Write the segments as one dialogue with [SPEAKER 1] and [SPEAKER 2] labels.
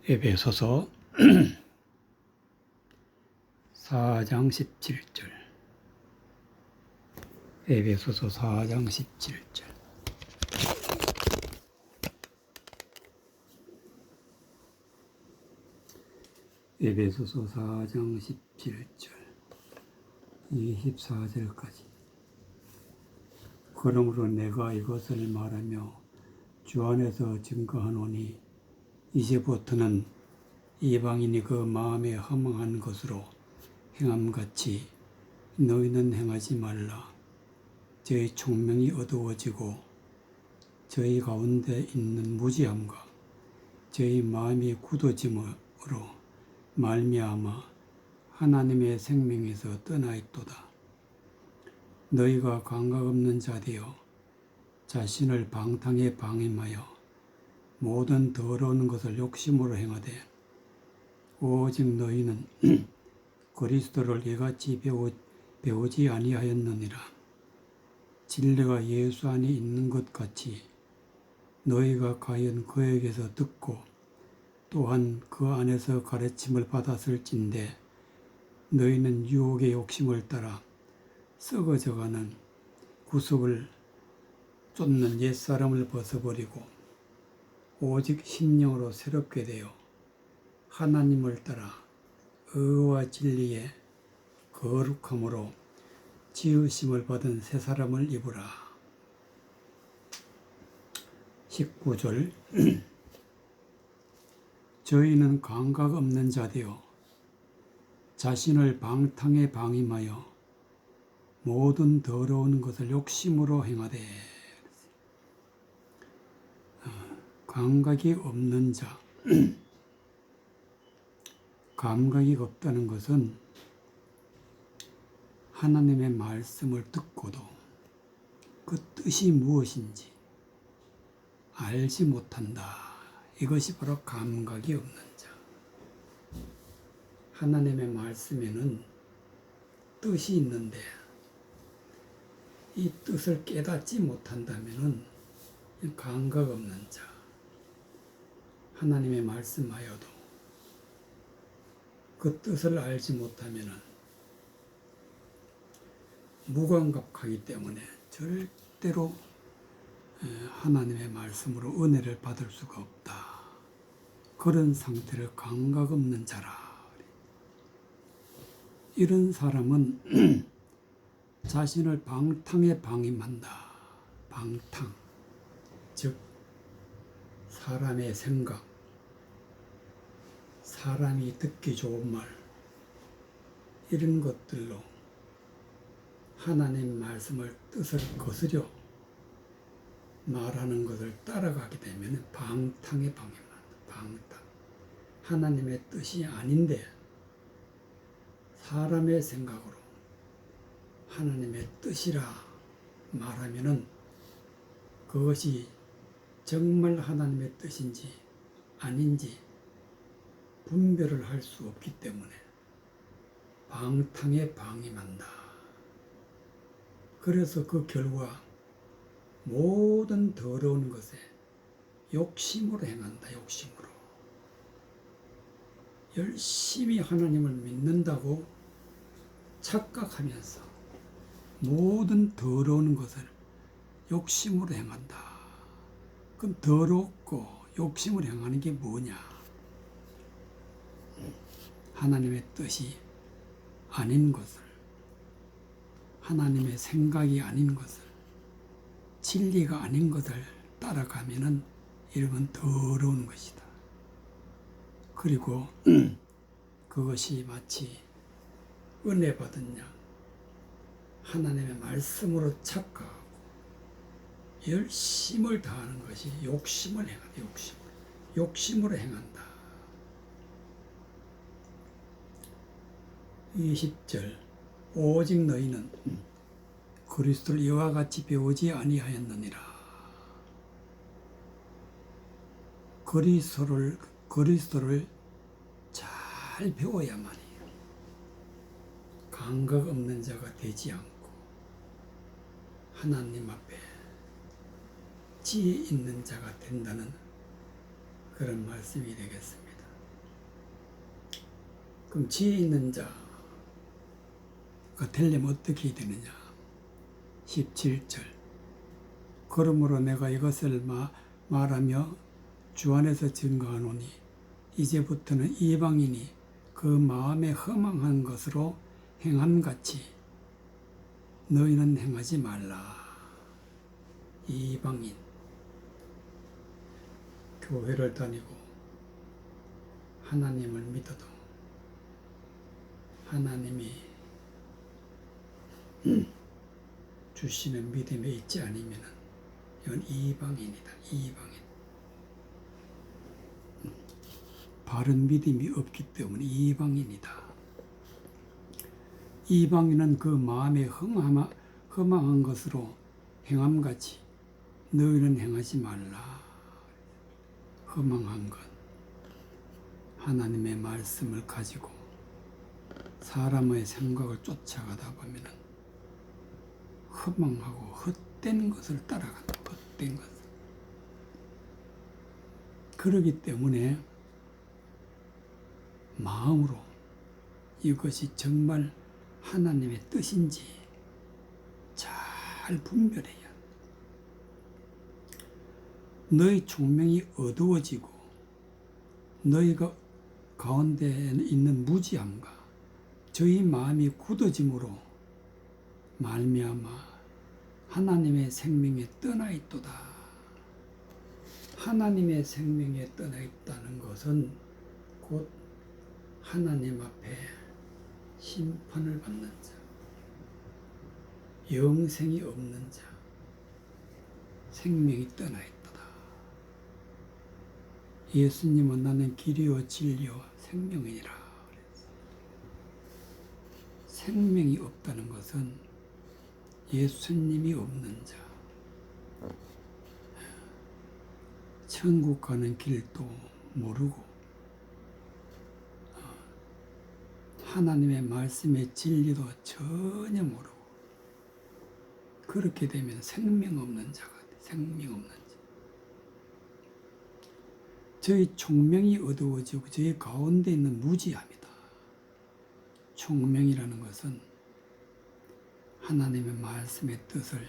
[SPEAKER 1] 에베소서 4장 17절. 에베소서 4장 17절. 에베소서 4장 17절 24절까지. 그러므로 내가 이것을 말하며 주 안에서 증거하노니 이제부터는 이방인이 그 마음에 허망한 것으로 행함같이 너희는 행하지 말라. 저희 총명이 어두워지고 저희 가운데 있는 무지함과 저희 마음이 굳어짐으로 말미암아 하나님의 생명에서 떠나 있도다. 너희가 감각 없는 자 되어 자신을 방탕에 방임하여 모든 더러운 것을 욕심으로 행하되 오직 너희는 그리스도를 이같이 배우지 아니하였느니라. 진리가 예수 안에 있는 것 같이 너희가 과연 그에게서 듣고 또한 그 안에서 가르침을 받았을진데 너희는 유혹의 욕심을 따라 썩어져가는 구습을 쫓는 옛사람을 벗어버리고 오직 심령으로 새롭게 되어 하나님을 따라 의와 진리의 거룩함으로 지으심을 받은 새 사람을 입으라. 19절. 저희는 감각 없는 자 되어 자신을 방탕에 방임하여 모든 더러운 것을 욕심으로 행하되. 감각이 없는 자. 감각이 없다는 것은 하나님의 말씀을 듣고도 그 뜻이 무엇인지 알지 못한다. 이것이 바로 감각이 없는 자. 하나님의 말씀에는 뜻이 있는데 이 뜻을 깨닫지 못한다면 감각 없는 자. 하나님의 말씀하여도 그 뜻을 알지 못하면 무감각하기 때문에 절대로 하나님의 말씀으로 은혜를 받을 수가 없다. 그런 상태를 감각 없는 자라. 이런 사람은 자신을 방탕에 방임한다. 방탕, 즉 사람의 생각, 사람이 듣기 좋은 말, 이런 것들로 하나님 말씀을 뜻을 거스려 말하는 것을 따라가게 되면 방탕에 방임한다. 방탕. 하나님의 뜻이 아닌데 사람의 생각으로 하나님의 뜻이라 말하면은 그것이 정말 하나님의 뜻인지 아닌지 분별을 할 수 없기 때문에 방탕에 방임한다. 그래서 그 결과 모든 더러운 것에 욕심으로 행한다. 욕심으로. 열심히 하나님을 믿는다고 착각하면서 모든 더러운 것을 욕심으로 행한다. 그럼 더럽고 욕심으로 행하는 게 뭐냐? 하나님의 뜻이 아닌 것을, 하나님의 생각이 아닌 것을, 진리가 아닌 것을 따라가면은 이런 건 더러운 것이다. 그리고 그것이 마치 은혜 받은 양 하나님의 말씀으로 착각하고 열심을 다하는 것이 욕심을 행한다. 욕심으로 행한다. 20절. 오직 너희는 그리스도를 이와 같이 배우지 아니하였느니라. 그리스도를 잘 배워야만이 감각 없는 자가 되지 않고 하나님 앞에 지혜 있는 자가 된다는 그런 말씀이 되겠습니다. 그럼 지혜 있는 자가 되려면 어떻게 해야 되느냐? 17절. 그러므로 내가 이것을 말하며 주 안에서 증거하노니 이제부터는 이방인이 그 마음에 허망한 것으로 행함같이 너희는 행하지 말라. 이방인, 교회를 다니고 하나님을 믿어도 하나님이 주시는 믿음에 있지 않으면 이건 이방인이다. 이방인. 바른 믿음이 없기 때문에 이방인이다. 이방인은 그 마음에 허망한 것으로 행함같이 너희는 행하지 말라. 허망한 것, 하나님의 말씀을 가지고 사람의 생각을 쫓아가다 보면 허망하고 헛된 것을 따라간다. 헛된 것을. 그러기 때문에 마음으로 이것이 정말 하나님의 뜻인지 잘 분별해야. 너희 총명이 어두워지고 너희가 가운데 있는 무지함과 저희 마음이 굳어짐으로 말미암아 하나님의 생명에 떠나 있도다. 하나님의 생명에 떠나 있다는 것은 곧 하나님 앞에 심판을 받는 자, 영생이 없는 자, 생명이 떠나 있도다. 예수님은 나는 길이요 진리요 생명이니라. 생명이 없다는 것은 예수님이 없는 자, 천국 가는 길도 모르고 하나님의 말씀의 진리도 전혀 모르고 그렇게 되면 생명 없는 자가 돼. 생명 없는 자. 저희 총명이 어두워지고 저희 가운데 있는 무지함이다. 총명이라는 것은 하나님의 말씀의 뜻을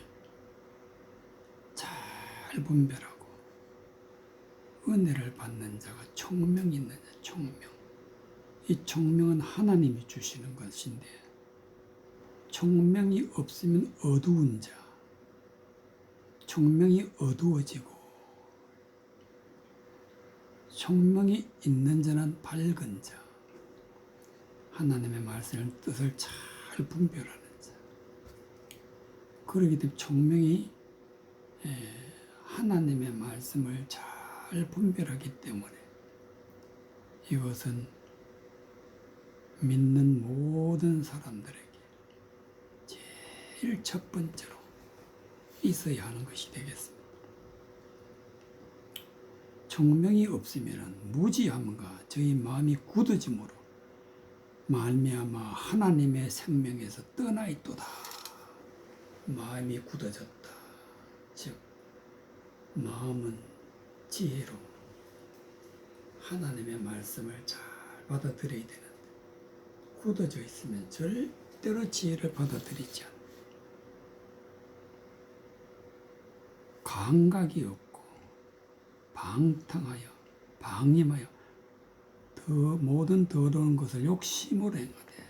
[SPEAKER 1] 잘 분별하고 은혜를 받는 자가 총명이 있는 자, 총명. 이 총명은 하나님이 주시는 것인데 총명이 없으면 어두운 자, 총명이 어두워지고 총명이 있는 자는 밝은 자, 하나님의 말씀의 뜻을 잘 분별하는 자. 그러기 때문에 총명이 하나님의 말씀을 잘 분별하기 때문에 이것은 믿는 모든 사람들에게 제일 첫 번째로 있어야 하는 것이 되겠습니다. 총명이 없으면 무지함과 저희 마음이 굳어짐으로 말미암아 하나님의 생명에서 떠나 있도다. 마음이 굳어졌다. 즉 마음은 지혜로 하나님의 말씀을 잘 받아들여야 되는데 굳어져 있으면 절대로 지혜를 받아들이지 않는다. 감각이 없고 방탕하여 방임하여 모든 더러운 것을 욕심으로 행하되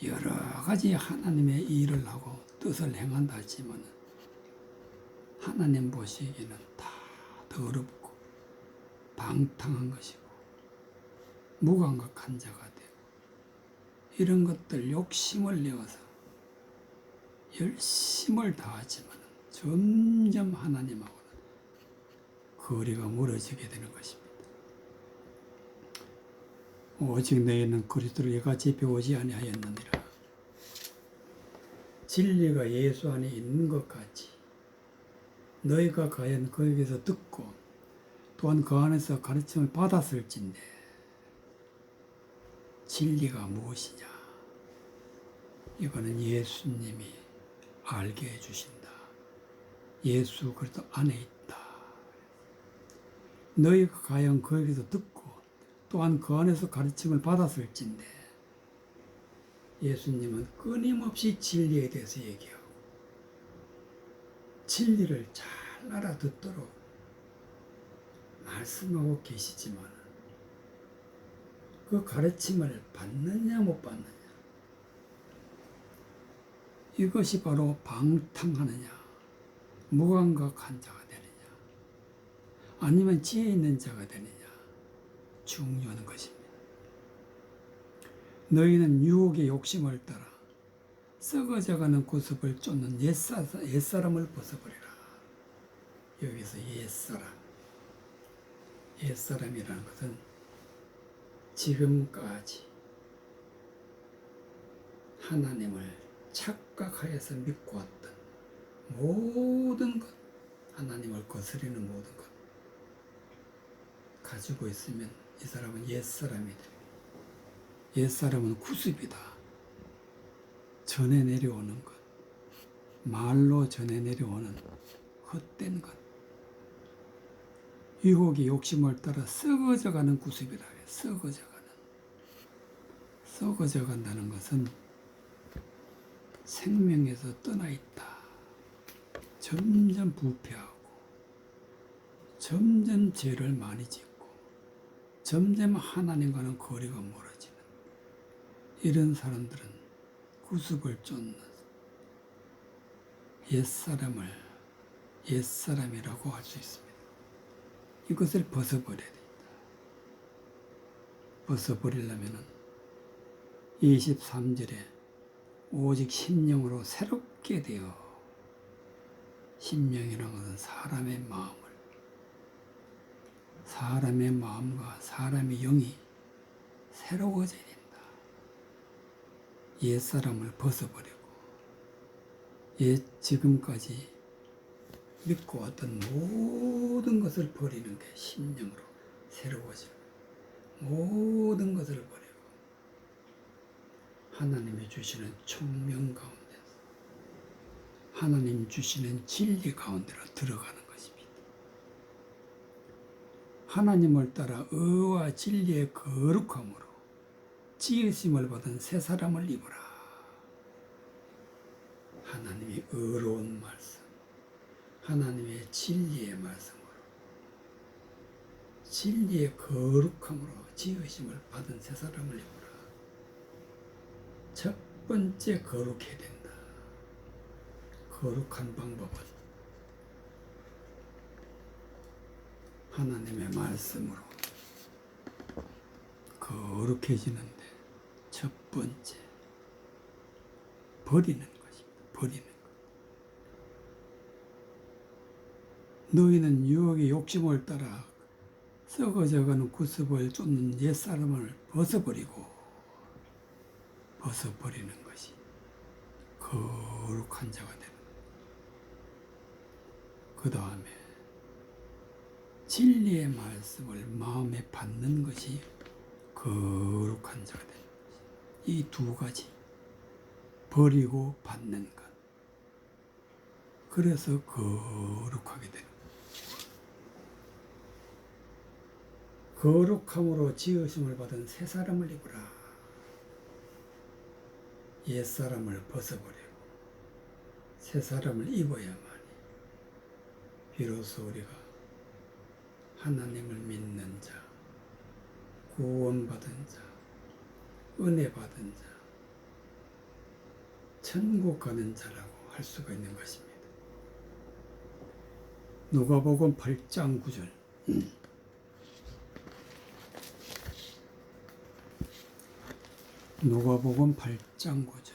[SPEAKER 1] 여러 가지 하나님의 일을 하고 뜻을 행한다 하지만 하나님 보시기에는 다 더럽고 방탕한 것이고 무감각한 자가 되고 이런 것들 욕심을 내어서 열심을 다하지만 점점 하나님하고는 거리가 멀어지게 되는 것입니다. 오직 너희는 그리스도를 이같이 배우지 아니하였느니라. 진리가 예수 안에 있는 것 같이 너희가 과연 거기에서 듣고 또한 그 안에서 가르침을 받았을진데 진리가 무엇이냐? 이거는 예수님이 알게 해주신다. 예수 그리스도 안에 있다. 너희가 과연 거기서 듣고 또한 그 안에서 가르침을 받았을진데 예수님은 끊임없이 진리에 대해서 얘기하고 진리를 잘 알아듣도록 말씀하고 계시지만 그 가르침을 받느냐 못 받느냐, 이것이 바로 방탕하느냐 무감각한 자가 되느냐 아니면 지혜 있는 자가 되느냐 중요한 것입니다. 너희는 유혹의 욕심을 따라 썩어져가는 구습을 쫓는 옛사람을 벗어버리라. 여기서 옛사람이라는 것은 지금까지 하나님을 착각하여서 믿고 왔던 모든 것, 하나님을 거스리는 모든 것 가지고 있으면 이 사람은 옛사람이 됩니다. 옛사람은 구습이다. 전해 내려오는 것, 말로 전해 내려오는 헛된 것, 유혹의 욕심을 따라 썩어져가는 구습이라 해요. 썩어져 간다는 것은 생명에서 떠나 있다. 점점 부패하고 점점 죄를 많이 짓고 점점 하나님과는 거리가 멀어지는 이런 사람들은 구습을 쫓는 옛사람이라고 할 수 있습니다. 이것을 벗어버려야 됩니다. 벗어버리려면 23절에 오직 심령으로 새롭게 되어, 심령이라는 것은 사람의 마음과 사람의 영이 새로워져야 된다. 옛사람을 벗어버리고 지금까지 믿고 왔던 모든 것을 버리는 게 심령으로 새로워지는 모든 것을 버리고 하나님이 주시는 총명 가운데서 하나님 주시는 진리 가운데로 들어가는 것입니다. 하나님을 따라 의와 진리의 거룩함으로 지으심을 받은 새 사람을 입어라. 하나님의 의로운 말씀, 하나님의 진리의 말씀으로 진리의 거룩함으로 지으심을 받은 새 사람을 입어라. 첫 번째 거룩해야 된다. 거룩한 방법은 하나님의 말씀으로 거룩해지는데 첫 번째 버리는 것입니다. 버리는 것. 너희는 유혹의 욕심을 따라 썩어져가는 구습을 쫓는 옛사람을 벗어버리는 것이 거룩한 자가 되는 것. 그 다음에 진리의 말씀을 마음에 받는 것이 거룩한 자가 되는 것이. 이 두 가지, 버리고 받는 것. 그래서 거룩하게 되는 것. 거룩함으로 지으심을 받은 새 사람을 입으라. 옛 사람을 벗어버리고 새 사람을 입어야만이 비로소 우리가 하나님을 믿는 자, 구원받은 자, 은혜 받은 자, 천국 가는 자라고 할 수가 있는 것입니다. 누가복음 8장 9절. 누가복음 8장 9절.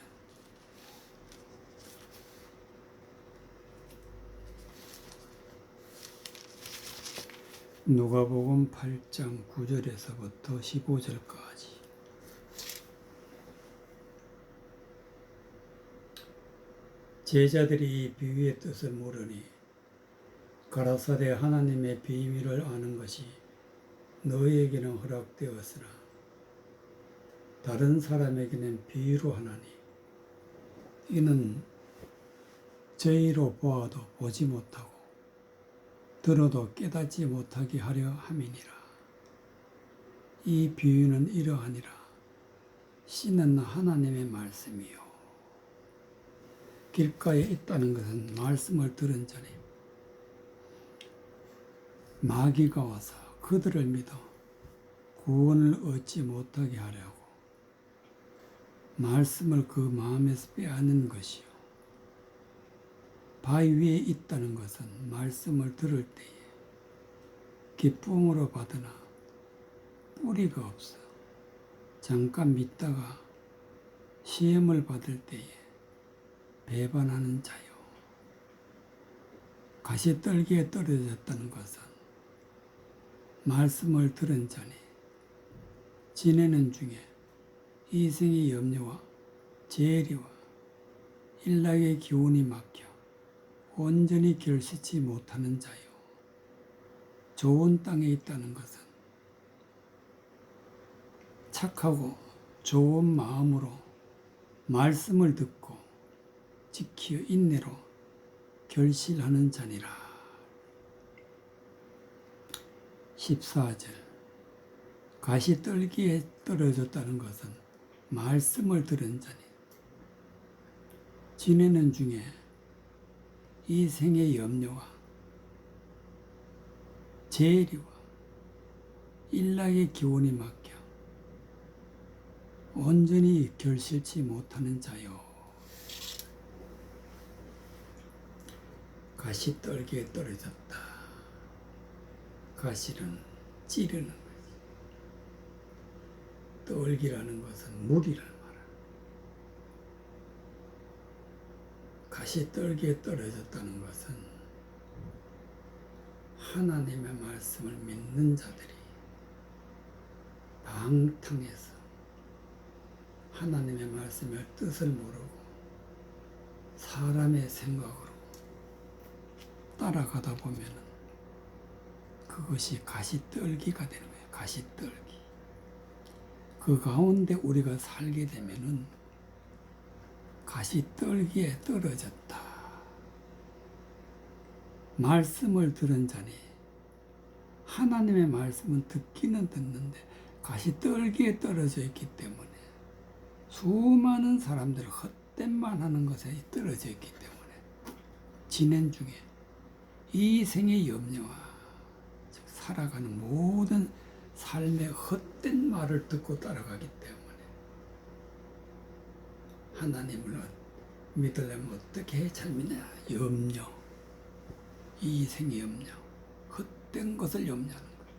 [SPEAKER 1] 누가복음 8장 9절에서부터 15절까지. 제자들이 이 비유의 뜻을 모르니 가라사대 하나님의 비밀을 아는 것이 너희에게는 허락되었으나 다른 사람에게는 비유로 하나니 이는 저희로 보아도 보지 못하고 들어도 깨닫지 못하게 하려 함이니라. 이 비유는 이러하니라. 씨는 하나님의 말씀이요. 길가에 있다는 것은 말씀을 들은 자니 마귀가 와서 그들을 믿어 구원을 얻지 못하게 하려고 말씀을 그 마음에서 빼앗는 것이요. 바위 위에 있다는 것은 말씀을 들을 때에 기쁨으로 받으나 뿌리가 없어 잠깐 믿다가 시험을 받을 때에 배반하는 자요. 가시떨기에 떨어졌다는 것은 말씀을 들은 자니 지내는 중에 이생의 염려와 재리와 일락의 기운이 막혀 온전히 결실치 못하는 자요. 좋은 땅에 있다는 것은 착하고 좋은 마음으로 말씀을 듣고 지키어 인내로 결실하는 자니라. 14절 가시떨기에 떨어졌다는 것은 말씀을 들은 자니 지내는 중에 이 생의 염려와 재리와 일락의 기운이 막혀 온전히 결실치 못하는 자요. 가시떨기에 떨어졌다. 가시는 찌르는 거지. 떨기라는 것은 물이란 말이야. 가시떨기에 떨어졌다는 것은 하나님의 말씀을 믿는 자들이 방탕해서 하나님의 말씀의 뜻을 모르고 사람의 생각으로 따라가다 보면 그것이 가시떨기가 되는 거예요. 가시떨기. 그 가운데 우리가 살게 되면은 가시떨기에 떨어졌다. 말씀을 들은 자니 하나님의 말씀은 듣기는 듣는데 가시떨기에 떨어져 있기 때문에 수많은 사람들 헛된 말 하는 것에 떨어져 있기 때문에 진행 중에 이 생의 염려와 즉 살아가는 모든 삶의 헛된 말을 듣고 따라가기 때문에 하나님을 믿으려면 어떻게 잘 믿냐? 염려, 이 생의 염려, 헛된 것을 염려하는 거예요.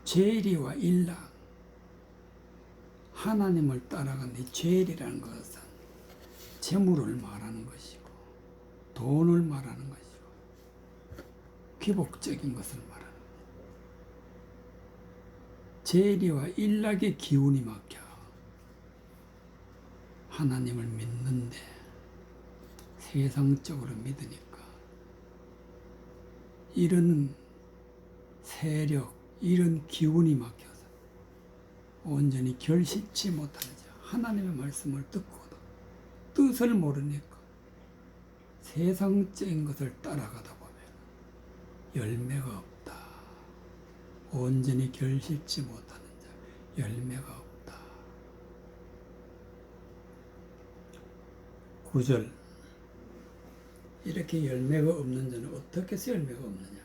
[SPEAKER 1] 죄리와 일락, 하나님을 따라가는 이 죄리라는 것은 재물을 말하는 것이고 돈을 말하는 것이고 귀복적인 것을 말하는 거예요. 재리와 일락의 기운이 막혀 하나님을 믿는데 세상적으로 믿으니까 이런 세력, 이런 기운이 막혀서 온전히 결실치 못하는 자, 하나님의 말씀을 듣고도 뜻을 모르니까 세상적인 것을 따라가다 보면 열매가 없다. 온전히 결실치 못하는 자, 열매가 없다. 9절 이렇게 열매가 없는 자는 어떻게 해서 열매가 없느냐?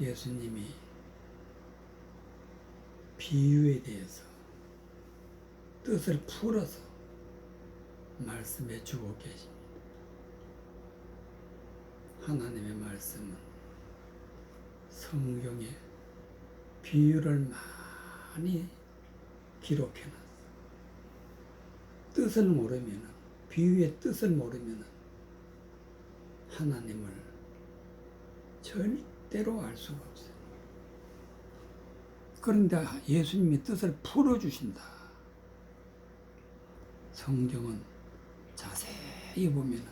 [SPEAKER 1] 예수님이 비유에 대해서 뜻을 풀어서 말씀해 주고 계십니다. 하나님의 말씀은 성경에 비유를 많이 기록해놨어요. 뜻을 모르면, 비유의 뜻을 모르면 하나님을 절대로 알 수가 없어요. 그런데 예수님이 뜻을 풀어주신다. 성경은 자세히 보면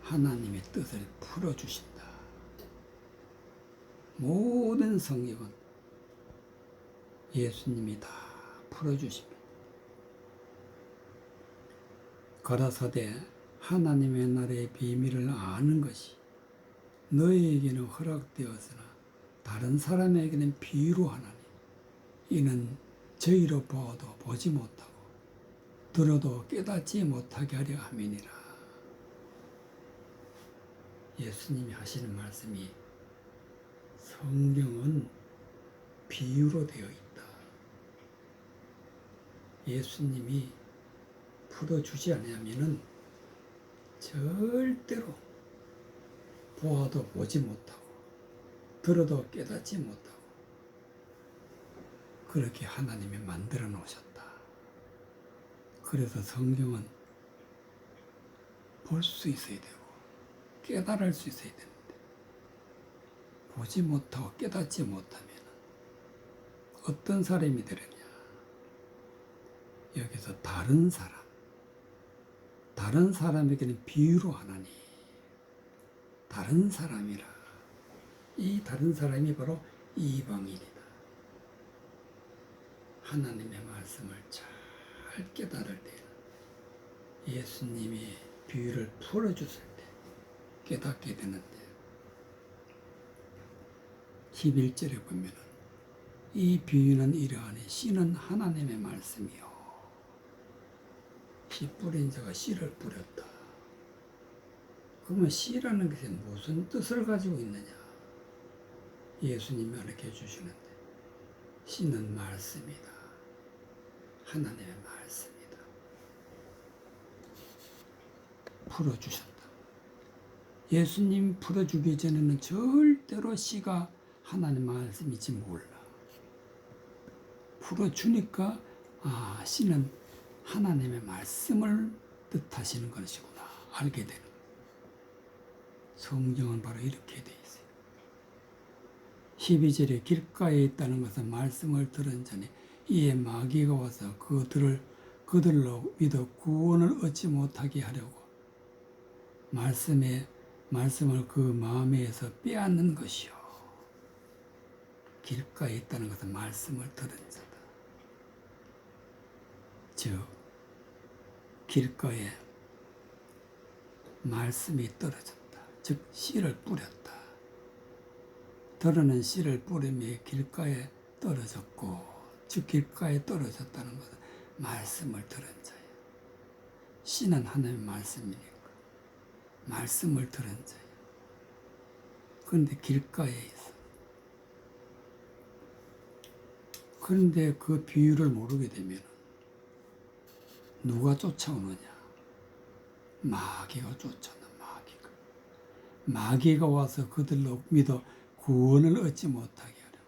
[SPEAKER 1] 하나님의 뜻을 풀어주신다. 모든 성경은 예수님이 다 풀어주십니다. 가라사대 하나님의 나라의 비밀을 아는 것이 너희에게는 허락되었으나 다른 사람에게는 비유로 하나니 이는 저희로 보아도 보지 못하고 들어도 깨닫지 못하게 하려 함이니라. 예수님이 하시는 말씀이 성경은 비유로 되어 있다. 예수님이 풀어주지 않으면은 절대로 보아도 보지 못하고 들어도 깨닫지 못하고 그렇게 하나님이 만들어 놓으셨다. 그래서 성경은 볼 수 있어야 되고 깨달을 수 있어야 되는데 보지 못하고 깨닫지 못하면 어떤 사람이 되느냐. 여기서 다른 사람에게는 비유로 하나니 다른 사람이라. 이 다른 사람이 바로 이방인이다. 하나님의 말씀을 잘 깨달을 때 예수님이 비유를 풀어주실 때 깨닫게 되는데 11절에 보면 이 비유는 이러하니 씨는 하나님의 말씀이요 씨 뿌린 자가 씨를 뿌렸다. 그러면 씨라는 것은 무슨 뜻을 가지고 있느냐? 예수님이 가르쳐 주시는데 씨는 말씀이다. 하나님의 말씀이다. 풀어주셨다. 예수님 풀어주기 전에는 절대로 씨가 하나님의 말씀인지 몰라. 풀어주니까 씨는 하나님의 말씀을 뜻하시는 것이구나 알게 되는. 성경은 바로 이렇게 돼 있어요. 12절에 길가에 있다는 것은 말씀을 들은 자니 이에 마귀가 와서 그들로 믿어 구원을 얻지 못하게 하려고 말씀을 그 마음에서 빼앗는 것이요. 길가에 있다는 것은 말씀을 들은 자다. 즉 길가에 말씀이 떨어졌다. 즉 씨를 뿌렸다. 들어는 씨를 뿌림에 길가에 떨어졌고 즉 길가에 떨어졌다는 것은 말씀을 들은 자예요. 씨는 하나님의 말씀이니까 말씀을 들은 자예요. 그런데 길가에 있어. 그런데 그 비유를 모르게 되면 누가 쫓아오느냐? 마귀가 쫓아온다. 마귀가 와서 그들로 믿어 구원을 얻지 못하게 하려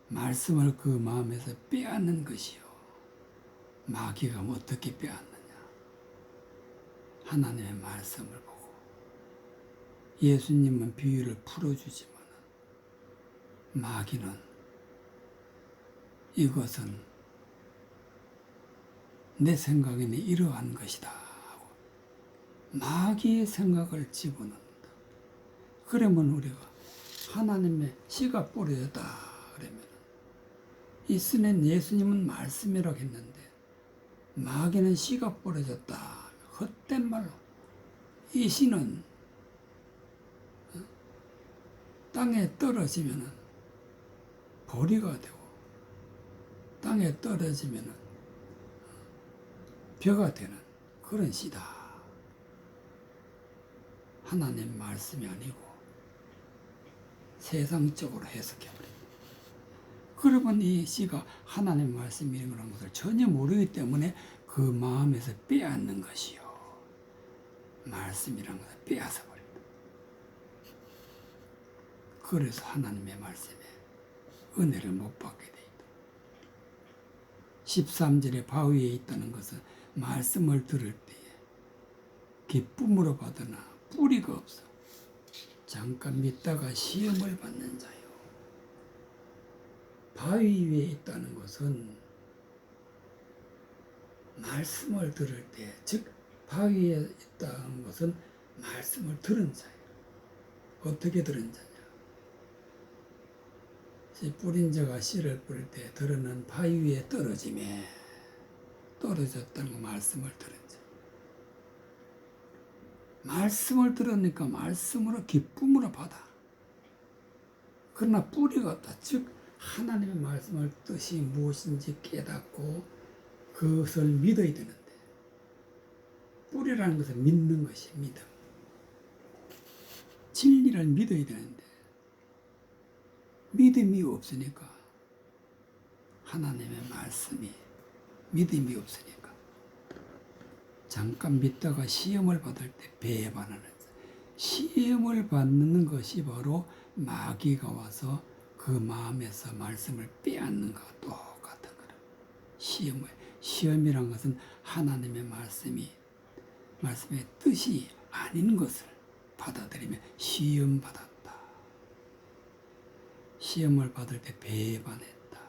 [SPEAKER 1] 말씀을 그 마음에서 빼앗는 것이요. 마귀가 어떻게 빼앗느냐? 하나님의 말씀을 보고 예수님은 비유를 풀어주지만 마귀는 이것은 내 생각에는 이러한 것이다 하고 마귀의 생각을 집어넣는다. 그러면 우리가 하나님의 씨가 뿌려졌다 그러면 이 쓰는 예수님은 말씀이라고 했는데 마귀는 씨가 뿌려졌다. 헛된 말로 이 씨는 땅에 떨어지면 보리가 되고 땅에 떨어지면 벼가 되는 그런 씨다. 하나님 말씀이 아니고 세상적으로 해석해버립니다. 그러면 이 씨가 하나님 말씀이라는 것을 전혀 모르기 때문에 그 마음에서 빼앗는 것이요. 말씀이라는 것을 빼앗아 버립니다. 그래서 하나님의 말씀에 은혜를 못 받게 돼 있다. 13절에 바위에 있다는 것은 말씀을 들을 때에 기쁨으로 받으나 뿌리가 없어 잠깐 믿다가 시험을 받는 자요. 바위 위에 있다는 것은 말씀을 들을 때, 즉 바위에 있다는 것은 말씀을 들은 자예요. 어떻게 들은 자냐? 뿌린 자가 씨를 뿌릴 때 들어는 바위 위에 떨어짐에 떨어졌다는 거 말씀을 들은 자. 말씀을 들으니까 말씀으로 기쁨으로 받아. 그러나 뿌리가 없다. 즉 하나님의 말씀을 뜻이 무엇인지 깨닫고 그것을 믿어야 되는데, 뿌리라는 것은 믿는 것이 믿음. 진리를 믿어야 되는데 믿음이 없으니까, 하나님의 말씀이 믿음이 없으니까 잠깐 믿다가 시험을 받을 때 배반하는, 시험을 받는 것이 바로 마귀가 와서 그 마음에서 말씀을 빼앗는 것과 똑같은 거라. 시험이란 것은 하나님의 말씀의 뜻이 아닌 것을 받아들이면 시험 받았다. 시험을 받을 때 배반했다.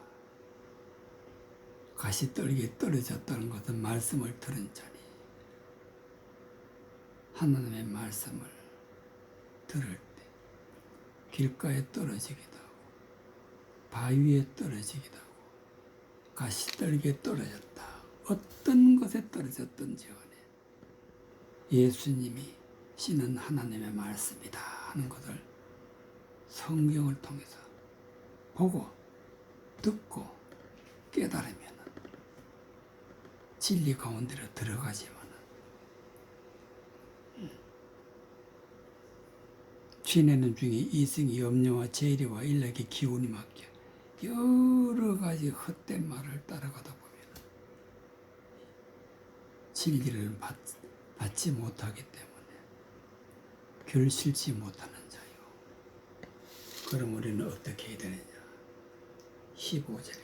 [SPEAKER 1] 가시떨기에 떨어졌다는 것은 말씀을 들은 자니, 하나님의 말씀을 들을 때 길가에 떨어지기도 하고 바위에 떨어지기도 하고 가시떨기에 떨어졌다. 어떤 것에 떨어졌든지 간에 예수님이 씨는 하나님의 말씀이다 하는 것을 성경을 통해서 보고 듣고 깨달으면 진리 가운데로 들어가지만 지내는 중에 이승이 염려와 재리와 일락의 기운이 막혀 여러 가지 헛된 말을 따라가다 보면 진리를 받지 못하기 때문에 결실치 못하는 자요. 그럼 우리는 어떻게 해야 되느냐? 15절에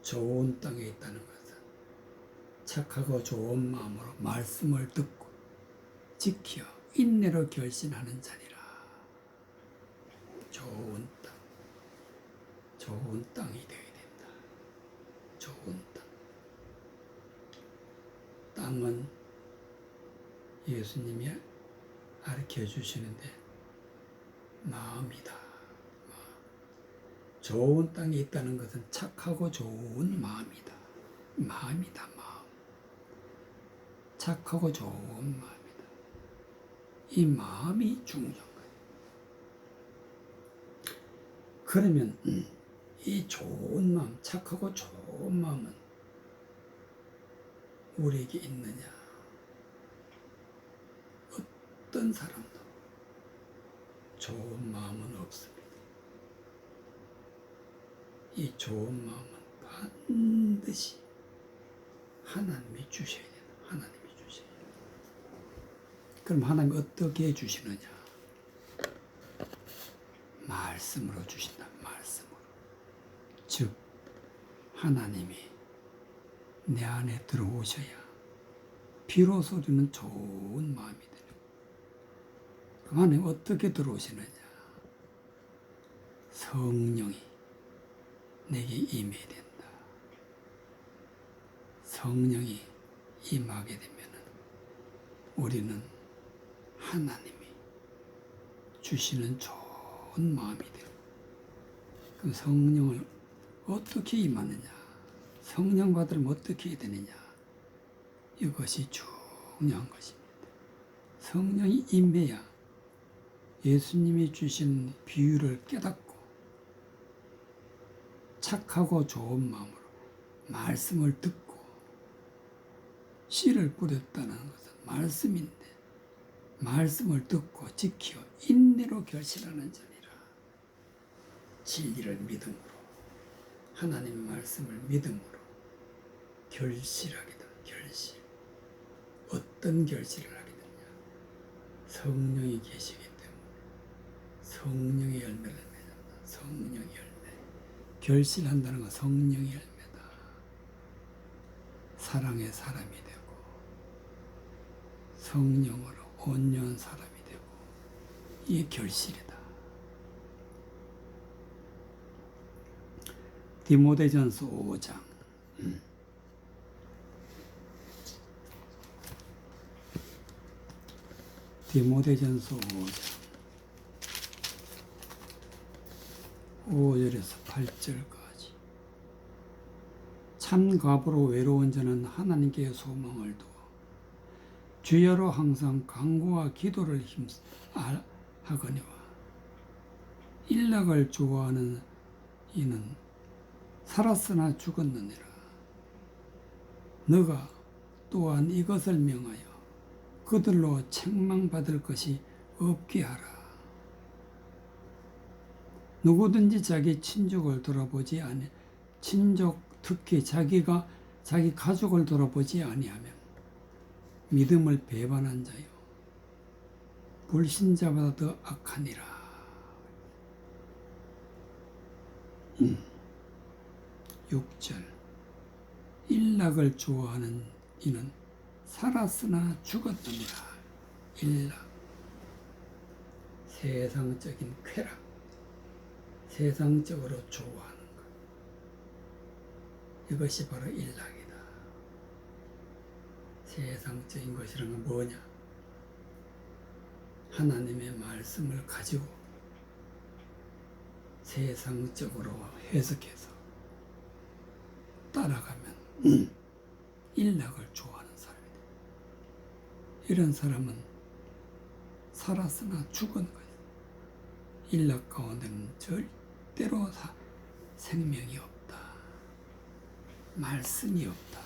[SPEAKER 1] 좋은 땅에 있다는 것은 착하고 좋은 마음으로 말씀을 듣고 지켜 인내로 결신하는 자리라. 좋은 땅이 되어야 된다. 좋은 땅. 땅은 예수님이 가르쳐 주시는데 마음이다. 좋은 땅에 있다는 것은 착하고 좋은 마음이다. 마음이다. 마음. 착하고 좋은 마음이다. 이 마음이 중요한 거예요. 그러면 이 좋은 마음, 착하고 좋은 마음은 우리에게 있느냐? 어떤 사람도 좋은 마음은 없습니다. 이 좋은 마음은 반드시 하나님이 주셔야 돼요. 하나님이 주셔야 돼요. 그럼 하나님이 어떻게 해주시느냐? 말씀으로 주신다. 말씀으로. 즉 하나님이 내 안에 들어오셔야 비로소 우리는 좋은 마음이 되는 거예요. 그럼 하나님 어떻게 들어오시느냐? 성령이 내게 임해야 된다. 성령이 임하게 되면 우리는 하나님이 주시는 좋은 마음이 돼요. 그럼 성령을 어떻게 임하느냐? 성령 받으면 어떻게 해야 되느냐? 이것이 중요한 것입니다. 성령이 임해야 예수님이 주신 비유를 깨닫고 착하고 좋은 마음으로 말씀을 듣고 씨를 뿌렸다는 것은 말씀인데 말씀을 듣고 지켜 인내로 결실하는 자니라. 진리를 믿음으로 하나님의 말씀을 믿음으로 결실하게 된다. 결실. 어떤 결실을 하게 되냐? 성령이 계시기 때문에 성령의 열매를 맺는다. 성령의 열매. 결실한다는 건 성령의 열매다. 사랑의 사람이 되고 성령으로 온유한 사람이 되고 이게 결실이다. 디모데전서 5장 디모데전서 5장 5절에서 8절까지 참 갑으로 외로운 자는 하나님께 소망을 두어 주여로 항상 간구와 기도를 하거니와 일락을 좋아하는 이는 살았으나 죽었느니라. 너가 또한 이것을 명하여 그들로 책망받을 것이 없게 하라. 누구든지 자기 친족을 돌아보지 아니 친족 특히 자기 가족을 돌아보지 아니하면 믿음을 배반한 자요 불신자보다 더 악하니라. 6절 일락을 좋아하는 이는 살았으나 죽었느니라. 일락 세상적인 쾌락, 세상적으로 좋아하는 것, 이것이 바로 일락이다. 세상적인 것이란 건 뭐냐? 하나님의 말씀을 가지고 세상적으로 해석해서 따라가면 일락을 좋아하는 사람이다. 이런 사람은 살았으나 죽은 거예요. 일락 가운데는 절대로 생명이 없다. 말씀이 없다.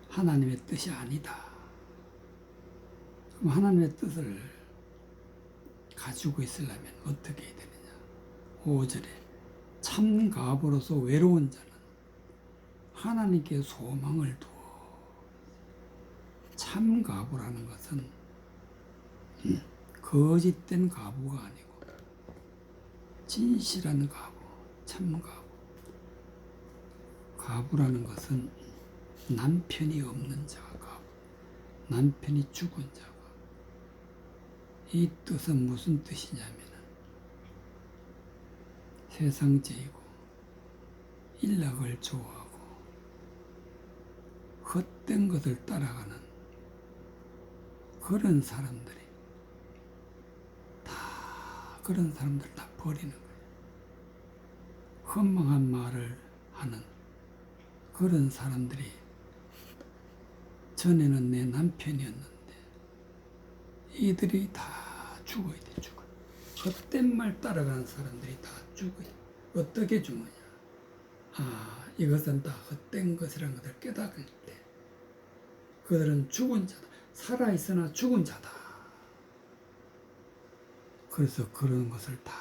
[SPEAKER 1] 하나님의 뜻이 아니다. 그럼 하나님의 뜻을 가지고 있으려면 어떻게 해야 되느냐? 5절에 참 가부로서 외로운 자는 하나님께 소망을 두어. 참 가부라는 것은 거짓된 가부가 아니고 진실한 가부, 참 가부. 가부라는 것은 남편이 없는 자가 가부, 남편이 죽은 자가. 이 뜻은 무슨 뜻이냐면 세상적이고 일락을 좋아하고 헛된 것을 따라가는 그런 사람들 다 버리는 거예요. 허망한 말을 하는 그런 사람들이 전에는 내 남편이었는데 이들이 다 죽어야 돼. 죽어. 헛된 말 따라가는 사람들이 다 죽어야 돼. 어떻게 죽느냐? 이것은 다 헛된 것이라는 것을 깨닫을 때 그들은 죽은 자다. 살아있으나 죽은 자다. 그래서 그런 것을 다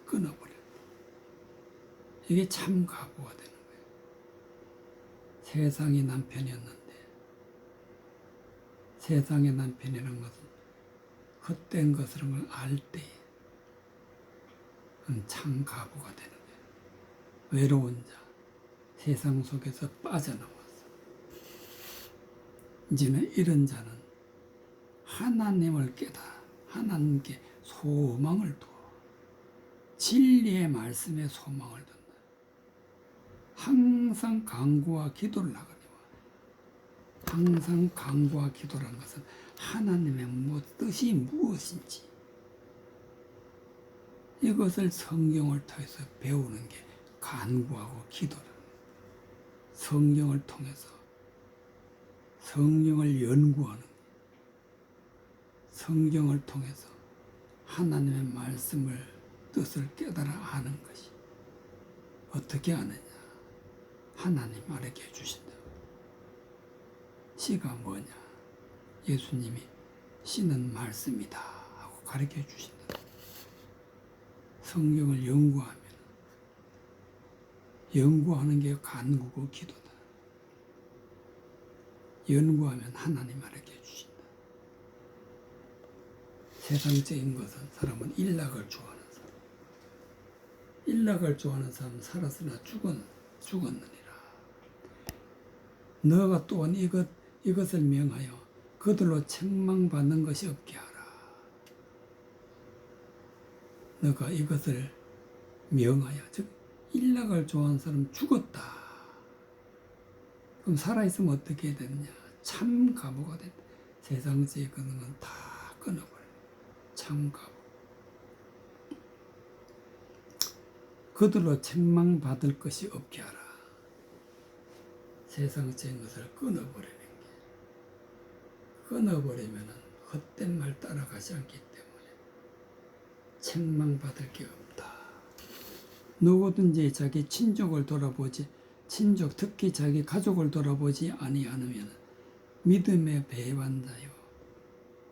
[SPEAKER 1] 끊어버려. 이게 참 가부가 되는 거예요. 세상이 남편이었는데 세상의 남편이라는 것은 헛된 것이라는 걸 알 때에 참 가부가 되는 거예요. 외로운 자, 세상 속에서 빠져나왔어. 이제는 이런 자는 하나님을 하나님께 소망을 두어 진리의 말씀에 소망을 둔다. 항상 간구와 기도를 하거니와 항상 간구와 기도라는 것은 하나님의 뜻이 무엇인지 이것을 성경을 통해서 배우는 게 간구하고 기도라는 거예요. 성경을 통해서 성경을 연구하는 거예요. 성경을 통해서 하나님의 말씀을 뜻을 깨달아 아는 것이 어떻게 아느냐? 하나님 가르쳐 주신다. 씨가 뭐냐? 예수님이 씨는 말씀이다 하고 가르쳐 주신다. 성경을 연구하는 게 간구고 기도다. 연구하면 하나님 가르쳐 주신다. 세상적인 것은 사람은 일락을 좋아하는 사람. 일락을 좋아하는 사람은 살았으나 죽었느니라. 너가 또한 이것을 명하여 그들로 책망받는 것이 없게 하라. 너가 이것을 명하여, 즉 일락을 좋아하는 사람은 죽었다. 그럼 살아있으면 어떻게 해야 되느냐? 참 가부가 된다. 세상적인 것은 다 끊어버려. 참 가부. 그들로 책망받을 것이 없게 하라. 세상적인 것을 끊어버리는 게. 끊어버리면 헛된 말 따라가지 않기 때문에 책망받을 게 없다. 누구든지 자기 친족을 돌아보지 친족 특히 자기 가족을 돌아보지 아니하면 믿음의 배반자요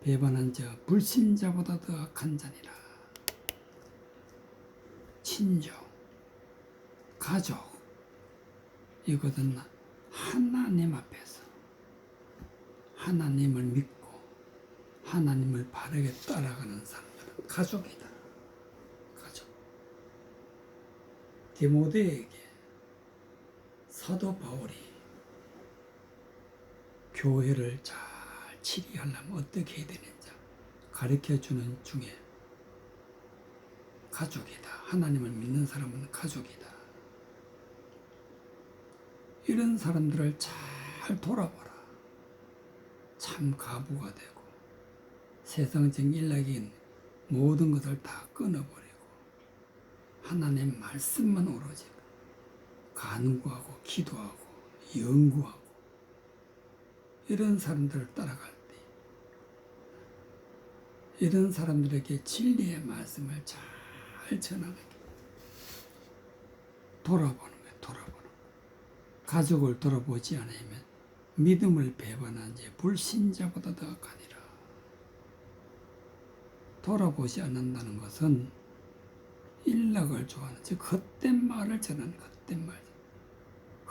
[SPEAKER 1] 배반한 자 불신자보다 더 악한 자니라. 친족, 가족 이것은 하나님 앞에서 하나님을 믿고 하나님을 바르게 따라가는 사람들은 가족이다. 가족. 디모데에게 사도 바울이 교회를 잘 치리하려면 어떻게 해야 되는지 가르쳐주는 중에 가족이다. 하나님을 믿는 사람은 가족이다. 이런 사람들을 잘 돌아보라. 참 가부가 되고 세상적인 일락인 모든 것을 다 끊어버리고 하나님 말씀만 오로지 간구하고 기도하고 연구하고 이런 사람들을 따라갈 때 이런 사람들에게 진리의 말씀을 잘 전하는 게 돌아보는 거예요. 돌아보는 거예요. 가족을 돌아보지 않으면 믿음을 배반한 지 불신자보다 더 악하니라. 돌아보지 않는다는 것은 일락을 좋아하는 즉 헛된 말을 전하는 헛된 말.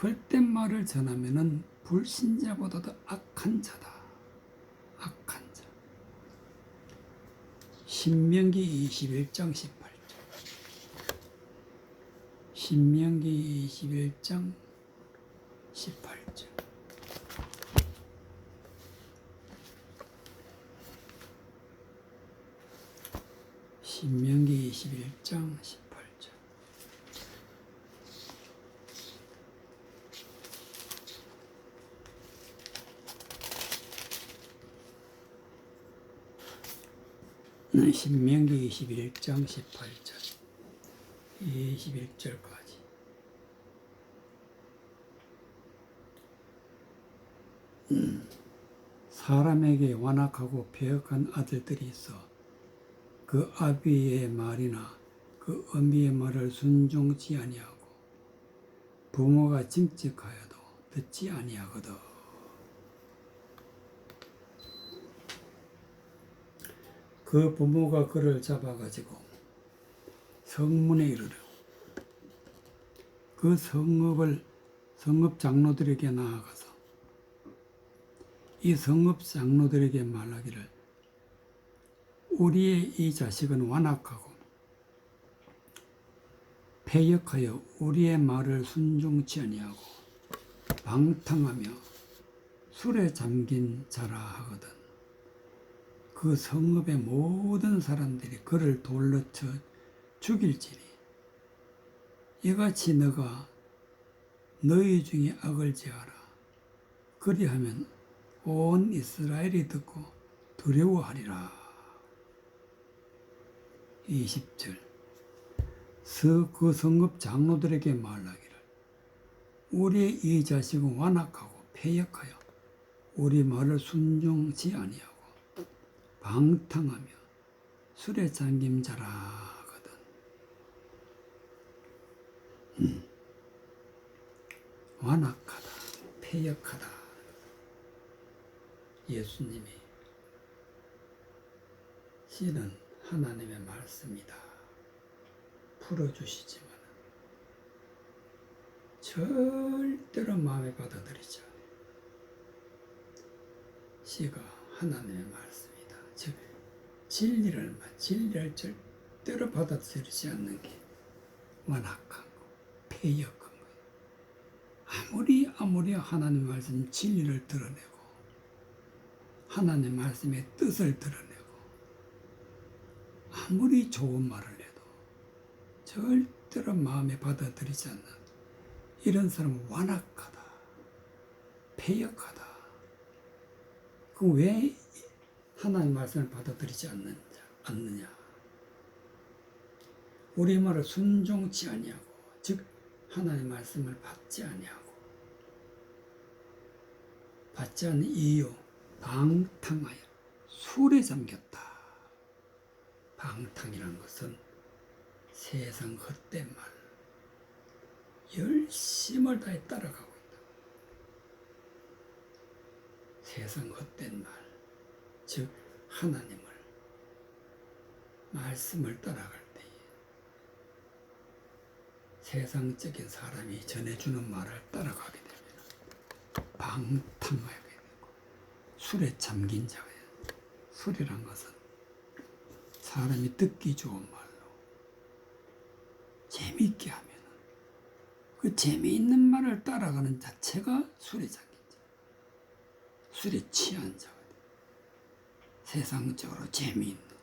[SPEAKER 1] 헛된 말을 전하면은 불신자보다 더 악한 자다. 악한 자. 신명기 21장 18절. 신명기 21장 18절. 신명기 21장 18절. 신명기 21장 18절 21절까지 사람에게 완악하고 배역한 아들들이 있어 그 아비의 말이나 그 어미의 말을 순종치 아니하고 부모가 징찍하여도 듣지 아니하거든. 그 부모가 그를 잡아가지고 성문에 이르러 그 성읍 장로들에게 나아가서 이 성읍 장로들에게 말하기를 우리의 이 자식은 완악하고 패역하여 우리의 말을 순종치 아니하고 방탕하며 술에 잠긴 자라 하거든. 그 성읍의 모든 사람들이 그를 돌로 쳐 죽일지니 이같이 너가 너희 중에 악을 제하라. 그리하면 온 이스라엘이 듣고 두려워하리라. 20절. 그 성읍 장로들에게 말하기를 우리의 이 자식은 완악하고 패역하여 우리 말을 순종치 아니하고 방탕하며 술에 잠긴 자라 하거든. 완악하다, 패역하다. 예수님이 실은 하나님의 말씀이다. 풀어주시지만 절대로 마음에 받아들이지 않아요. 시가 하나님의 말씀이다. 즉 진리를 절대로 받아들이지 않는 게 완악한 거, 패역한 거예요. 아무리 하나님 말씀 진리를 드러내고 하나님 말씀의 뜻을 드러내고 아무리 좋은 말을 해도 절대로 마음에 받아들이지 않는 이런 사람은 완악하다, 패역하다. 그럼 왜 하나님 말씀을 받아들이지 않느냐? 우리 말을 순종치 아니하고 즉 하나님 말씀을 받지 않는 이유 방탕하여 술에 잠겼다. 방탕이라는 것은 세상 헛된 말, 열심을 다해 따라가고 있다. 세상 헛된 말, 즉 하나님을 말씀을 따라갈 때에 세상적인 사람이 전해주는 말을 따라가게 되면 방탕하게 되고 술에 잠긴 자가 돼요. 술이란 것은 사람이 듣기 좋은 말로 재미있게 하면은 그 재미있는 말을 따라가는 자체가 술에 잠긴 자, 술에 취한 자가 돼요. 세상적으로 재미있는 것,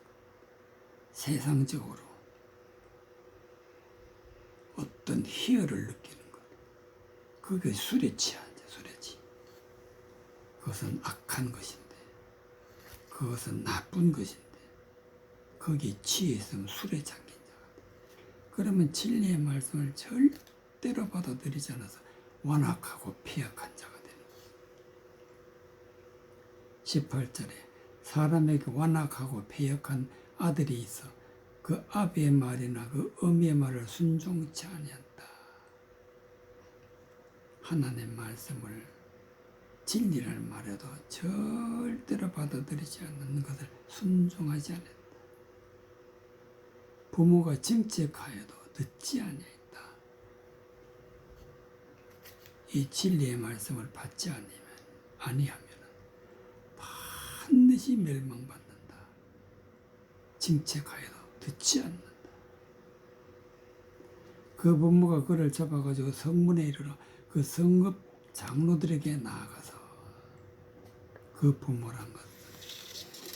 [SPEAKER 1] 세상적으로 어떤 희열을 느끼는 것, 그게 술에 취한 자, 술에 취. 그것은 악한 것인데, 그것은 나쁜 것인데, 거기에 취해 있으면 술에 잠긴 자가 돼. 그러면 진리의 말씀을 절대로 받아들이지 않아서 완악하고 폐역한 자가 되는 거예요. 18절에 사람에게 완악하고 폐역한 아들이 있어 그 아비의 말이나 그 어미의 말을 순종치 아니한다. 하나님의 말씀을 진리라는 말에도 절대로 받아들이지 않는 것을 순종하지 않았다. 부모가 정책하여도 듣지 아니했다. 이 진리의 말씀을 받지 아니하면 반드시 멸망받는다. 정책하여도 듣지 않는다. 그 부모가 그를 잡아가지고 성문에 이르러 그 성읍 장로들에게 나아가서 그 부모란 것은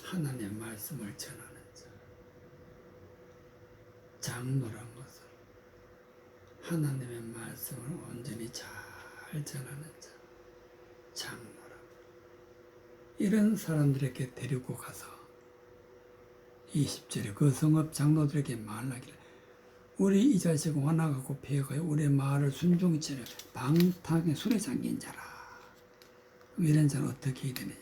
[SPEAKER 1] 하나님의 말씀을 전하는 자, 장로란 것은 하나님의 말씀을 온전히 잘 전하는 자, 장로라. 이런 사람들에게 데리고 가서 20절에 그 성읍 장로들에게 말하기를 우리 이 자식은 완악하고 폐역하여 우리의 말을 순종치 않으며 방탕에 술에 잠긴 자라. 이런 자는 어떻게 해야 되느냐?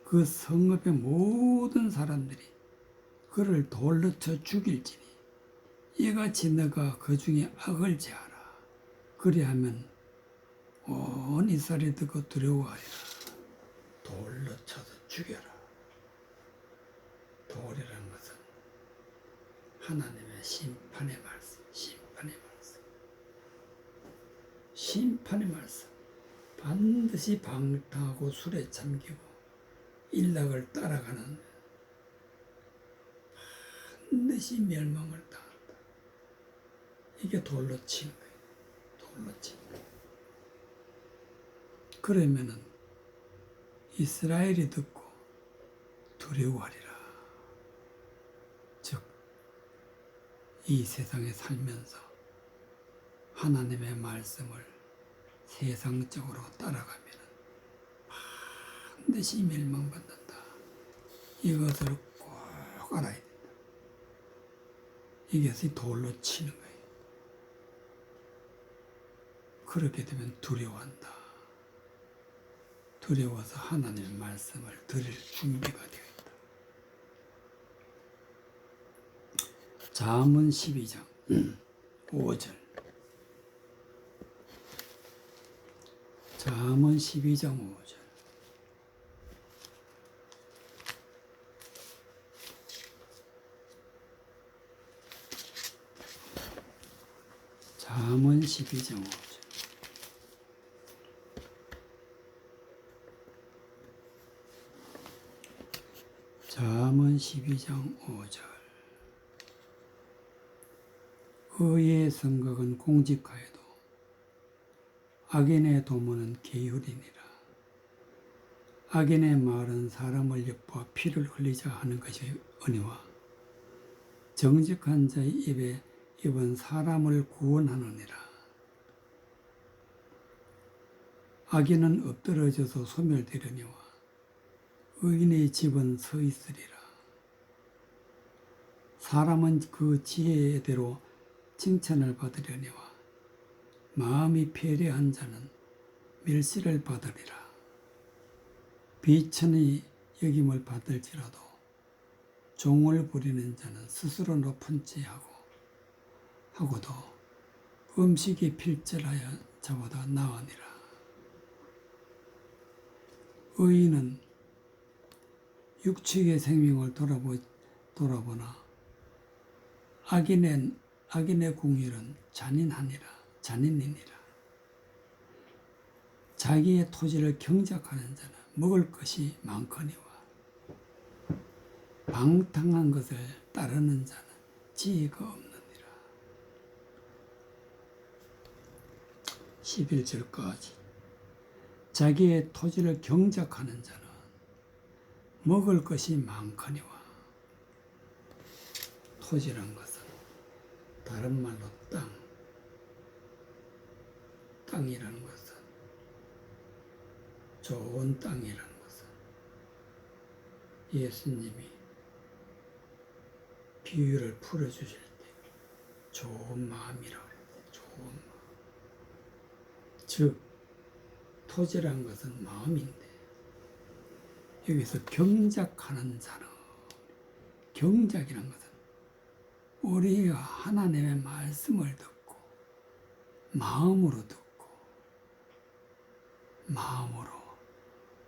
[SPEAKER 1] 그 성읍의 모든 사람들이 그를 돌로 쳐 죽일지니 이같이 너가 그 중에 악을 제하라. 그리하면 온 이스라엘이 듣고 두려워하리라. 돌로 쳐서 죽여라. 돌이라는 것은 하나님의 심판의 말씀, 심판의 말씀, 심판의 말씀. 반드시 방탕하고 술에 잠기고 일락을 따라가는 반드시 멸망을 당한다. 이게 돌로 친 거예요. 돌로 친 거예요. 그러면은 이스라엘이 듣고 두려워하리라. 즉, 이 세상에 살면서 하나님의 말씀을 세상적으로 따라가면 반드시 멸망받는다. 이것을 꼭 알아야 된다. 이것이 돌로 치는 거예요. 그렇게 되면 두려워한다. 두려워서 하나님의 말씀을 들을 준비가 되어 있다. 잠언 12장 5절. 잠언 12장 5절. 잠언 12장 5절. 잠언 12장 5절. 의의 생각은 공직하여도 악인의 도모는 게으르니라. 악인의 말은 사람을 엿보아 피를 흘리자 하는 것이 은혜와 정직한 자의 입에 입은 사람을 구원하느니라. 악인은 엎드러져서 소멸되려니와 의인의 집은 서 있으리라. 사람은 그 지혜대로 칭찬을 받으려니와 마음이 패례한 자는 멸시를 받으리라. 비천의 여김을 받을지라도 종을 부리는 자는 스스로 높은 채 하고도 음식이 필절하여 저보다 나으니라. 의인은 육축의 생명을 돌아보나 악인의 궁일은 잔인이니라. 자기의 토지를 경작하는 자는 먹을 것이 많거니와 방탕한 것을 따르는 자는 지혜가 없느니라. 11절까지. 자기의 토지를 경작하는 자는 먹을 것이 많거니와. 토지란 것은 다른 말로 땅이라는 것은, 좋은 땅이라는 것은 예수님이 비유를 풀어주실 때 좋은 마음이라고 그랬어요. 좋은 마음. 즉 토지란 것은 마음인데, 여기서 경작하는 자는, 경작이란 것은 우리가 하나님의 말씀을 듣고 마음으로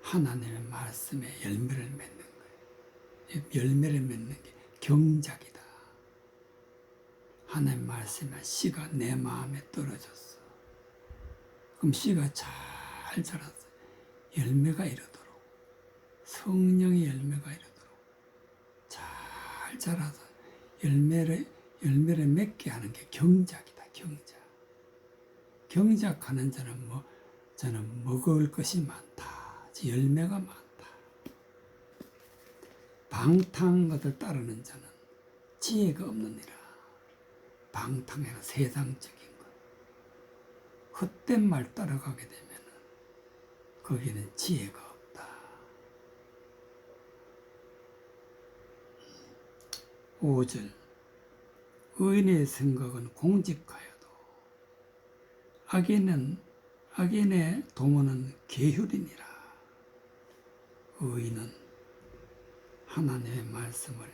[SPEAKER 1] 하나님의 말씀에 열매를 맺는 거예요. 열매를 맺는 게 경작이다. 하나님 말씀에 씨가 내 마음에 떨어졌어. 그럼 씨가 잘 자라서 열매가 이르도록, 성령의 열매가 이르도록 잘 자라서 열매를 맺게 하는 게 경작이다. 경작하는 자는 저는 먹을 것이 많다. 열매가 많다. 방탕한 것을 따르는 자는 지혜가 없느니라. 방탕에는 세상적인 것, 헛된 말 따라가게 되면 거기는 지혜가 없다. 5절. 의인의 생각은 공직하여도 악인의 도모는 계율이니라. 의인은 하나님의 말씀을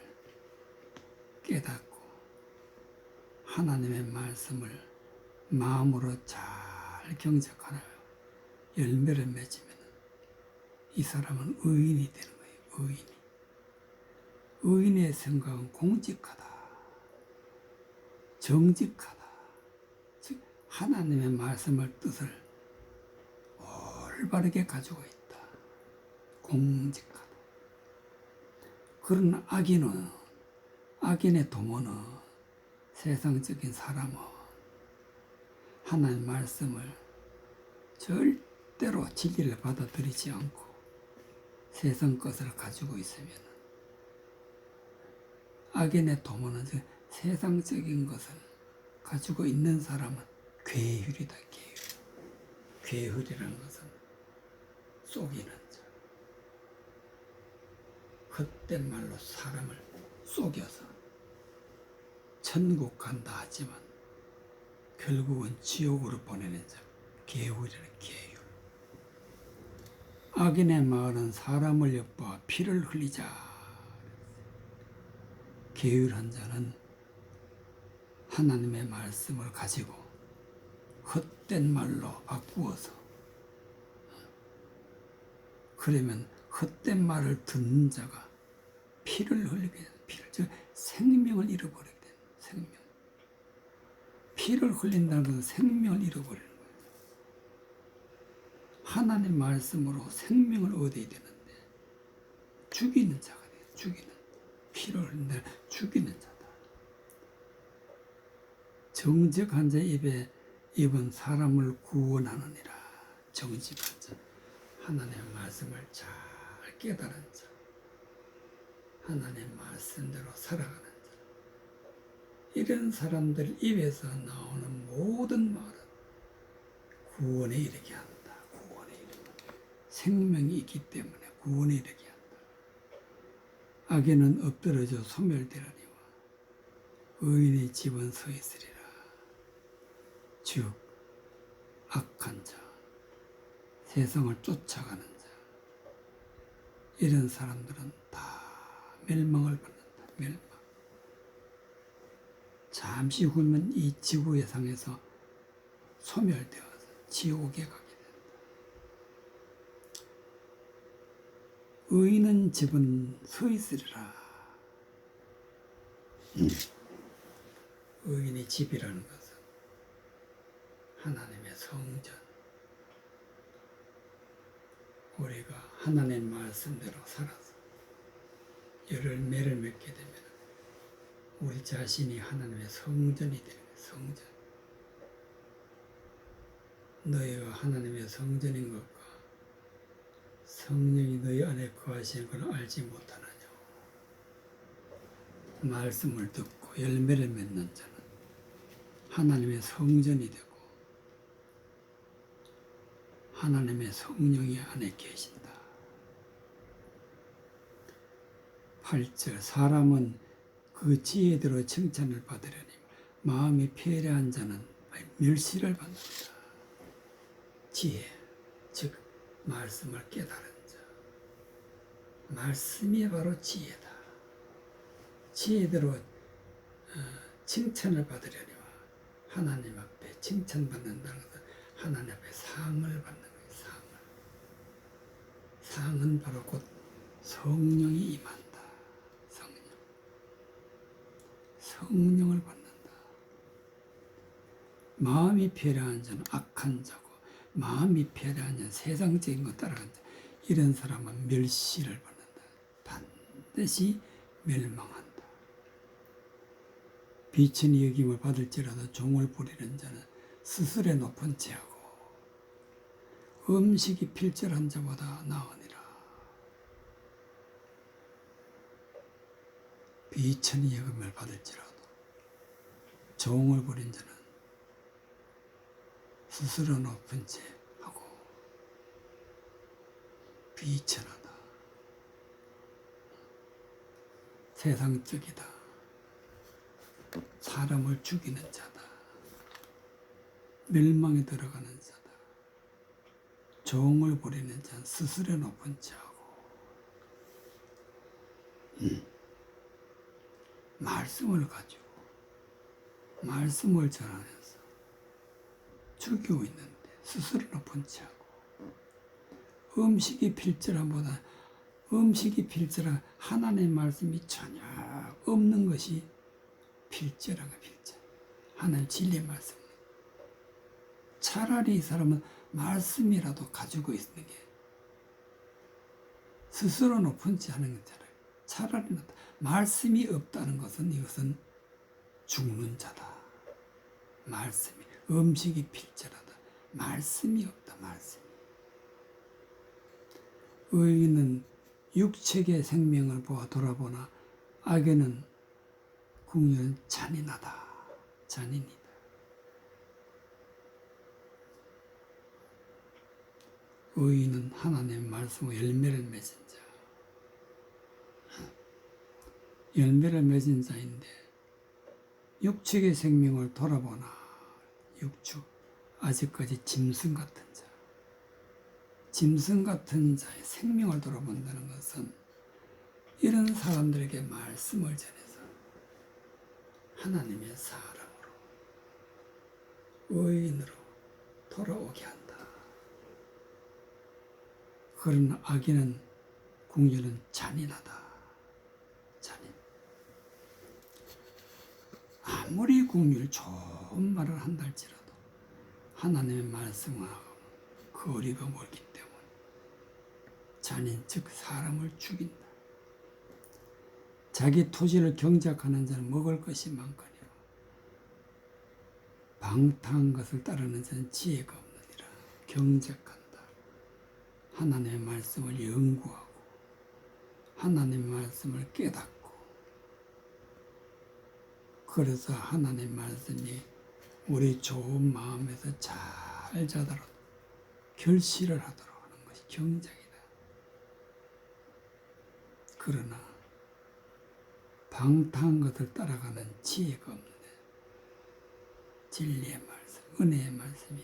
[SPEAKER 1] 깨닫고 하나님의 말씀을 마음으로 잘 경작하여 열매를 맺으면 이 사람은 의인이 되는 거예요. 의인의 생각은 공직하다, 정직하다. 즉 하나님의 말씀을 뜻을 올바르게 가지고 있다. 공직하다. 그런 악인의 도모는, 세상적인 사람은 하나님의 말씀을 절대로 진리를 받아들이지 않고 세상 것을 가지고 있으면, 악인의 도모는 세상적인 것을 가지고 있는 사람은 괴휼이다. 괴휼이라는 것은 속이는 자, 헛된 말로 사람을 속여서 천국 간다 하지만 결국은 지옥으로 보내는 자, 괴휼이라는 괴휼. 악인의 말은 사람을 엿보아 피를 흘리자. 게으른 자는 하나님의 말씀을 가지고 헛된 말로 바꾸어서, 그러면 헛된 말을 듣는 자가 피를 흘리게 되는, 즉 생명을 잃어버리게 되는, 생명. 피를 흘린다는 것은 생명을 잃어버리는 거예요. 하나님 말씀으로 생명을 얻어야 되는데 죽이는 자가 돼요. 피를 흘린다, 죽이는 자다. 정직한 자 입은 사람을 구원하느니라. 정직한 자, 하나님의 말씀을 잘 깨달은 자, 하나님의 말씀대로 살아가는 자, 이런 사람들 입에서 나오는 모든 말은 구원에 이르게 한다. 구원에 이르게. 생명이 있기 때문에 구원에 이르게 한다. 악인은 엎드러져 소멸되라니와 의인의 집은 서 있으리라. 즉 악한 자, 세상을 쫓아가는 자, 이런 사람들은 다 멸망을 받는다. 멸망. 잠시 후면 이 지구의 상에서 소멸되어서 지옥에 가게 된다. 의인은 집은 서 있으리라. 의인의 집이라는 것은 하나님의 성전, 우리가 하나님의 말씀대로 살아서 열매를 맺게 되면 우리 자신이 하나님의 성전이 되는 거예요. 성전. 너희가 하나님의 성전인 것과 성령이 너희 안에 거하시는 걸 알지 못하느냐. 말씀을 듣고 열매를 맺는 자는 하나님의 성전이 되고 하나님의 성령이 안에 계신다. 8절 사람은 그 지혜대로 칭찬을 받으려니 마음이 편리한 자는 멸시를 받는다. 지혜, 즉 말씀을 깨달은 자. 말씀이 바로 지혜다. 지혜대로 칭찬을 받으려니와 하나님 앞에 칭찬받는다는 것은 하나님 앞에 상을 받는 거예요. 상을. 상은 바로 곧 성령이 임한다. 성령. 성령을 받는다. 마음이 편리한 자는 악한 자고 마음이 편리한 자는 세상적인 것 따라간 자. 이런 사람은 멸시를 받는다. 반드시 멸망한다. 비천히 여김을 받을지라도 종을 부리는 자는 스스로의 높은 죄하고 음식이 필절한 자보다 나으니라. 비천히 여김을 받을지라도 종을 부린 자는 스스로 높은 죄하고 비천하다. 세상적이다. 사람을 죽이는 자다. 멸망에 들어가는 자다. 종을 부리는 자는 스스로 높은 자하고 말씀을 가지고 말씀을 전하면서 죽이고 있는데 스스로 높은 자하고 음식이 필절함보다 음식이 필절한 하나님의 말씀이 전혀 없는 것이 필절한 거 필절. 하나님 진리의 말씀. 차라리 이 사람은 말씀이라도 가지고 있는 게 스스로 높은 지 하는 거잖아요. 차라리 낫다. 말씀이 없다는 것은 이것은 죽는 자다. 말씀이 음식이 필절하다. 말씀이 없다. 말씀이. 의인은 육체의 생명을 보아 돌아보나 악에는 궁율은 잔인하다. 잔인이다. 의인은 하나님의 말씀으로 열매를 맺은 자. 열매를 맺은 자인데 육축의 생명을 돌아보나 육축 아직까지 짐승 같은 자. 짐승 같은 자의 생명을 돌아본다는 것은 이런 사람들에게 말씀을 전해서 하나님의 사람으로 의인으로 돌아오게 한다. 그러나 악인은 궁율은 잔인하다. 잔인. 아무리 궁율 좋은 말을 한다 할지라도 하나님의 말씀하고 거리가 멀기 때문에 잔인 즉 사람을 죽인다. 자기 토지를 경작하는 자는 먹을 것이 많거니와 방탕한 것을 따르는 자는 지혜가 없느니라. 경작한다. 하나님의 말씀을 연구하고 하나님의 말씀을 깨닫고 그래서 하나님의 말씀이 우리 좋은 마음에서 잘 자도록 결실을 하도록 하는 것이 경작이다. 그러나 방탕한 것을 따라가는 지혜가 없는데 진리의 말씀, 은혜의 말씀이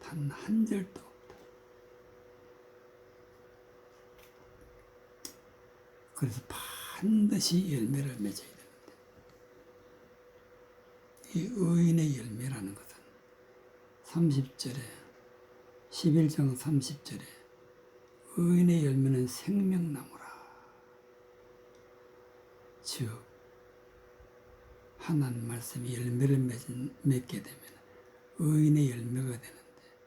[SPEAKER 1] 단 한 절도 없다. 그래서 반드시 열매를 맺어야 되는데 이 의인의 열매라는 것은 30절에 11장 30절에 의인의 열매는 생명나무라. 즉 하나님 말씀이 열매를 맺게 되면 의인의 열매가 되는데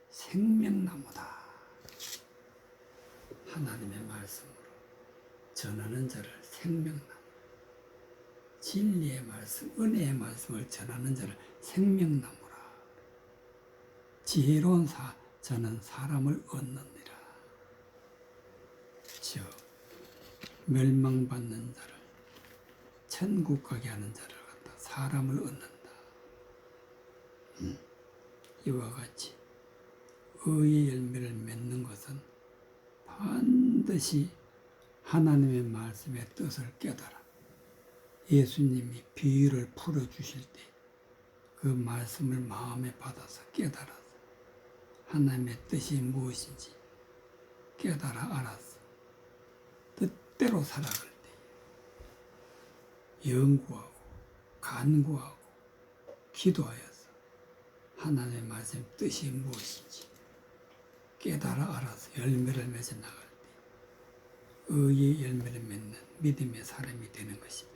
[SPEAKER 1] 생명나무다. 하나님의 말씀으로 전하는 자를 생명나무, 진리의 말씀, 은혜의 말씀을 전하는 자를 생명나무라. 지혜로운 자는 사람을 얻느니라. 즉 멸망받는 자를 천국 가게 하는 자를 갖다 사람을 얻는다. 이와 같이 의의 열매를 맺는 것은 반드시 하나님의 말씀의 뜻을 깨달아 예수님이 비유를 풀어주실 때 그 말씀을 마음에 받아서 깨달아서 하나님의 뜻이 무엇인지 깨달아 알아서 뜻대로 살아갈 때 연구하고 간구하고 기도하여서 하나님의 말씀 뜻이 무엇인지 깨달아 알아서 열매를 맺어 나갈 때 의의 열매를 맺는 믿음의 사람이 되는 것입니다.